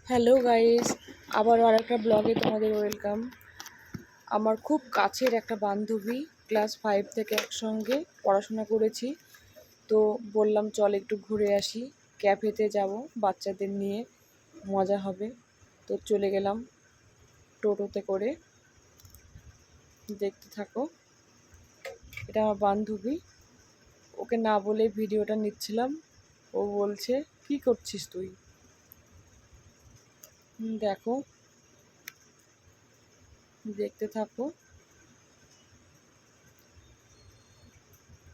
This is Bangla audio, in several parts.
হ্যালো গাইস, আবারও আরেকটা ব্লগে তোমাদের ওয়েলকাম। আমার খুব কাছের একটা বান্ধবী, ক্লাস 5 থেকে একসঙ্গে পড়াশোনা করেছি। তো বললাম চল একটু ঘুরে আসি, ক্যাফেতে যাব, বাচ্চাদের নিয়ে মজা হবে। তো চলে গেলাম টোটোতে করে। দেখতে থাকো, এটা আমার বান্ধবী। ওকে না বলে ভিডিওটা নিচ্ছিলাম। ও বলছে কি করছিস তুই। দেখো, দেখতে থাকো।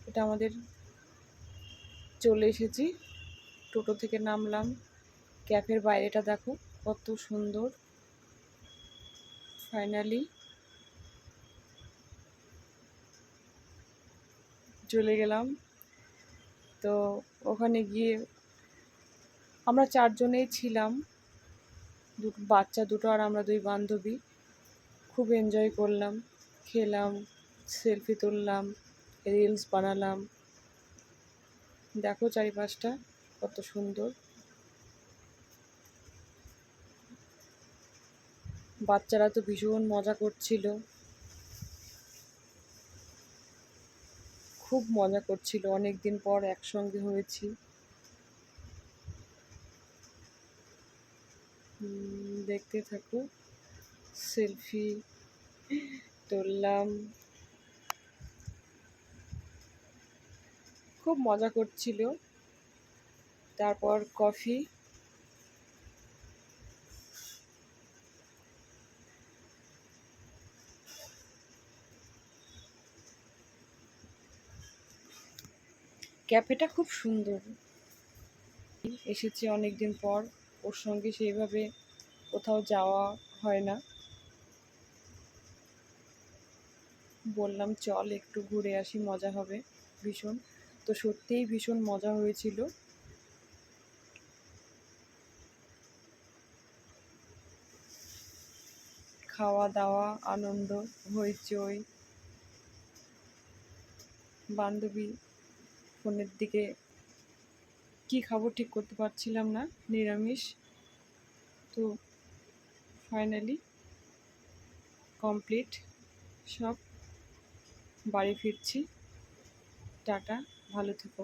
এটা আমাদের চলে এসেছি, টোটো থেকে নামলাম। ক্যাফের বাইরেটা দেখো কত সুন্দর। ফাইনালি চলে গেলাম। তো ওখানে গিয়ে আমরা 4জনেই ছিলাম, বাচ্চা দুটো আর আমরা 2 বান্ধবী। খুব এনজয় করলাম, খেলাম, সেলফি তুললাম, রিলস বানালাম। দেখো চারিপাশটা কত সুন্দর। বাচ্চারা তো ভীষণ মজা করছিল, খুব মজা করছিল। অনেক দিন পর একসঙ্গে হয়েছি। দেখতে থাকো, সেলফি তুললাম, খুব মজা করছিল। তারপর কফি। ক্যাফেটা খুব সুন্দর। এসেছি অনেক দিন পর, ওর সঙ্গে সেইভাবে কোথাও যাওয়া হয় না। বললাম চল একটু ঘুরে আসি, মজা হবে ভীষণ। তো সত্যিই ভীষণ মজা হয়েছিল। খাওয়া দাওয়া, আনন্দ, হইচই। বান্ধবী ফোনের দিকে, কি খাবো ঠিক করতে পারছিলাম না, নিরামিষ। তো ফাইনালি কমপ্লিট সব। বাড়ি ফিরছি। টাটা, ভালো থেকো।